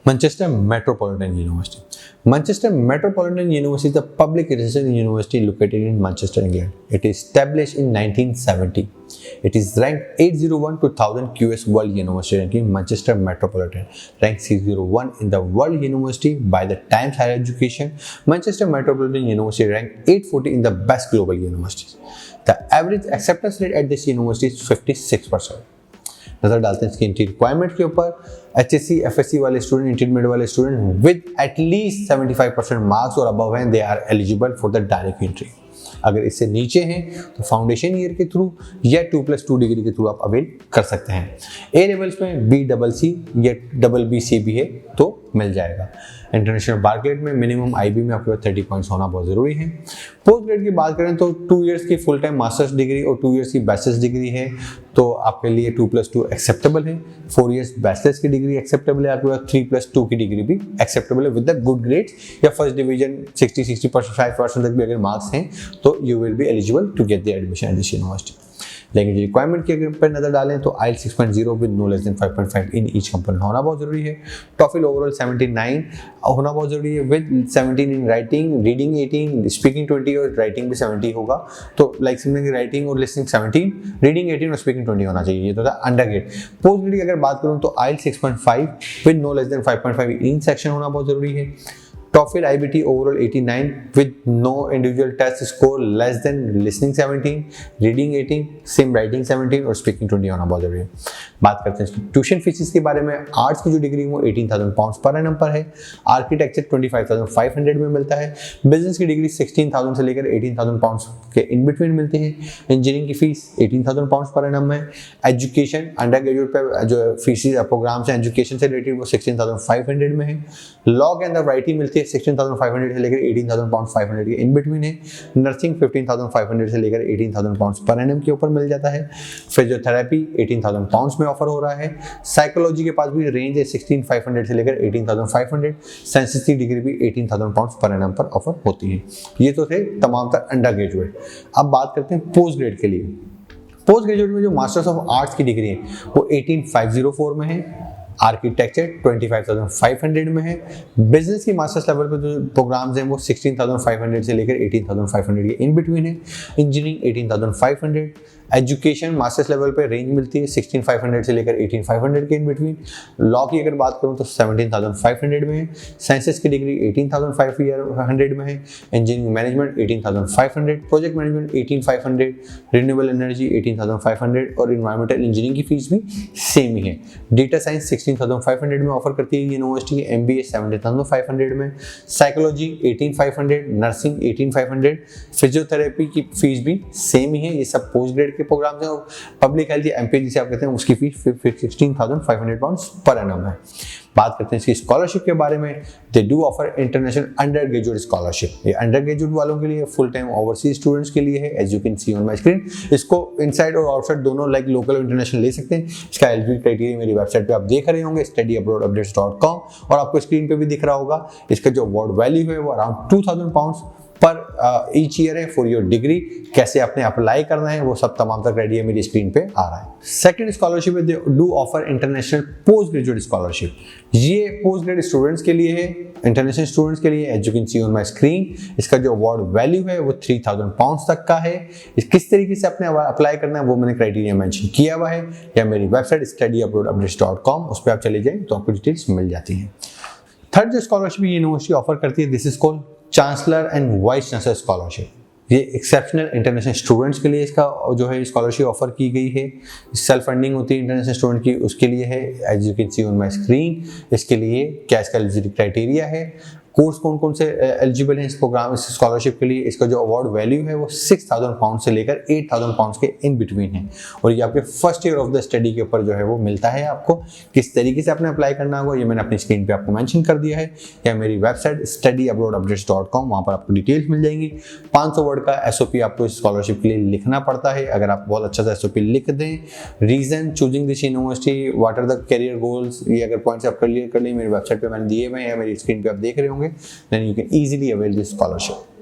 Manchester Metropolitan University. Manchester Metropolitan University is a public research university located in Manchester, England. It is established in 1970. It is ranked 801 to 1000 QS World University ranking. Manchester Metropolitan ranked 601 in the World University by the Times Higher Education. Manchester Metropolitan University ranked 840 in the best global universities. The average acceptance rate at this university is 56%. नजर डालते हैं इसकी entry requirement के ऊपर। HSC FSC वाले student, intermediate वाले student with at least 75% marks और above हैं, they are eligible for the direct entry. अगर इससे नीचे हैं तो फाउंडेशन ईयर के थ्रू या 2+2 डिग्री के थ्रू आप अवेल कर सकते हैं। ए लेवल्स में BCC या BBC भी है तो मिल जाएगा। इंटरनेशनल बार ग्रेड में मिनिमम IB में आपके पास 30 पॉइंट्स होना बहुत ज़रूरी है। पोस्ट ग्रेड की बात करें तो 2 इयर्स की फुल टाइम मास्टर्स डिग्री और 2 इयर्स की बैचलर्स डिग्री है तो आपके लिए 2+2 एक्सेप्टेबल है। 4 इयर्स बैचलर्स की डिग्री एक्सेप्टेबल है, आपके पास 3+2 की डिग्री भी एक्सेप्टेबल है विद द गुड ग्रेड्स या फर्स्ट डिवीजन 60-65% तक भी अगर मार्क्स हैं तो you will be eligible to get the admission at this university. Language requirement की अगर पर नजर डालें तो IELTS 6.0 with no less than 5.5 in each component होना बहुत जरूरी है। टॉफिल ओवरऑल 79 होना बहुत जरूरी है with 17 in writing, reading 18, speaking 20 और राइटिंग भी 70 होगा। तो लाइक समझेंगे राइटिंग और लिसनिंग 17, रीडिंग 18 और स्पीकिंग 20 होना चाहिए। ये तो था अंडर ग्रेड। पोस्ट ग्रेड की अगर बात करूँ तो IELTS 6.5 with no less than 5.5 in section होना बहुत जरूरी है। TOEFL IBT overall 89 with no individual test score less than listening 17, reading 18, same writing 17 और speaking 20 होना बहुत जरूरी है। बात करते हैं इसकी ट्यूशन फीसिस के बारे में। आर्ट्स की जो डिग्री वो 18,000 पाउंड्स पर एनम पर है। आर्किटेक्चर 25,500 में मिलता है। बिजनेस की डिग्री 16,000 से लेकर 18,000 पाउंड्स के इन बिटवीन मिलती है। इंजीनियरिंग की फीस 18,000 पाउंड्स पर एनम है। एजुकेशन अंडर ग्रेजुएट पे जो फीसिस प्रोग्राम्स हैं एजुकेशन से रिलेटेड वो 16,500 में है। लॉ के अंदर राइटिंग मिलती है 16,500 से लेकर 18,000 पाउंड 500 के इन बिटवीन है। नर्सिंग 15,500 से लेकर 18,000 पाउंड्स पर एनम के ऊपर मिल जाता है। फिजियोथेरेपी 18,000 पाउंड्स में ऑफर हो रहा है। साइकोलॉजी के पास भी रेंज है 16,500 से लेकर 18,500। साइंसेस की डिग्री भी 18,000 पाउंड्स पर एनम पर ऑफर होती है। ये तो थे तमाम तर अंडर ग्रेजुएट। अब बात करते हैं पोस्ट ग्रेड के लिए। पोस्ट ग्रेजुएट में जो मास्टर्स ऑफ आर्ट्स की डिग्री है वो 18,504 में है। आर्किटेक्चर 25,500 में है। बिजनेस की मास्टर्स लेवल पर जो प्रोग्राम्स हैं वो 16,500 से लेकर 18,500 के इन बिटवीन है। इंजीनियरिंग 18,500। एजुकेशन मास्टर्स लेवल पे रेंज मिलती है 16,500 से लेकर 18,500 के इन बिटवीन। लॉ की अगर बात करूं तो 17,500 में है। साइंसेस की डिग्री 18,500 में है। Engineering management 18,500। Project management 18,500। Renewable energy 18,500 और इन्वायरमेंटल इंजीनियरिंग की फीस भी सेम ही है। डेटा साइंस 16,500 में ऑफर करती है यूनिवर्सिटी। MBA 17,500 में। साइकोलॉजी 18,500। नर्सिंग 18,500। फिजियोथेरेपी की फीस भी सेम ही है। ये सब पोस्ट ग्रेड के प्रोग्राम्स हैं। पब्लिक हेल्थ या MPH जिसे आप कहते हैं उसकी फीस 16,500 पाउंड्स पर एनम है। बात करते हैं इसकी स्कॉलरशिप के बारे में। दे do offer international under graduate scholarship. ये अंडर ग्रेजुएट वालों के लिए, फुल टाइम ओवरसीज स्टूडेंट्स के लिए है। As you can see on my screen, इसको इनसाइड और आउटसाइड दोनों लाइक लोकल और इंटरनेशनल ले सकते हैं। इसका एलिजिबिलिटी क्राइटेरिया मेरी वेबसाइट पे आप देख रहे होंगे studyabroadupdates.com और आपको स्क्रीन पे भी दिख रहा होगा। इसका जो अवार्ड वैल्यू है वो अराउंड 2,000 पाउंड्स पर ईच ईयर है फॉर योर डिग्री। कैसे आपने अप्लाई करना है वो सब तमाम तक क्राइटेरिया मेरी स्क्रीन पे आ रहा है। सेकंड स्कॉलरशिप है, they do offer international post graduate scholarship. ये पोस्ट ग्रेड स्टूडेंट्स के लिए है, इंटरनेशनल स्टूडेंट्स के लिए। As you can see on my screen, इसका जो अवार्ड वैल्यू है वो 3,000 पाउंड्स तक का है। किस तरीके से आपने अप्लाई करना है वो मैंने क्राइटेरिया मेंशन किया हुआ है, या मेरी वेबसाइट studyabroadupdates.com उस पर आप चले जाएं तो आपको डिटेल्स मिल जाती हैं। थर्ड जो स्कॉलरशिप यूनिवर्सिटी ऑफर करती है, this is called chancellor and vice chancellor scholarship. ये एक्सेप्शनल इंटरनेशनल स्टूडेंट्स के लिए इसका जो है स्कॉलरशिप ऑफर की गई है। सेल्फ फंडिंग होती है इंटरनेशनल स्टूडेंट की, उसके लिए है। As you can see on my screen, इसके लिए क्या इसका एलिजिबिलिटी क्राइटेरिया है, कोर्स कौन कौन से एलिजिबल हैं इस प्रोग्राम, इस स्कॉलरशिप के लिए। इसका जो अवार्ड वैल्यू है वो 6,000 पाउंड से लेकर 8,000 पाउंड के इन बिटवीन है। और ये आपके first year of the study के ऊपर जो है वो मिलता है आपको। किस तरीके से आपने अप्लाई करना होगा ये मैंने अपनी स्क्रीन पे आपको मेंशन कर दिया है, या मेरी वेबसाइट studyabroadupdates.com, वहाँ पर आपको डिटेल्स मिल जाएंगी। 500 वर्ड का SOP आपको इस स्कॉलरशिप के लिए लिखना पड़ता है। अगर आप बहुत अच्छा सा SOP लिख दें, reason choosing this university, what are the career goals, ये अगर पॉइंट्स आप क्लियर कर लें मेरी वेबसाइट पे मैंने दिए हुए हैं या मेरी स्क्रीन पे आप देख रहे होंगे, then you can easily avail this scholarship.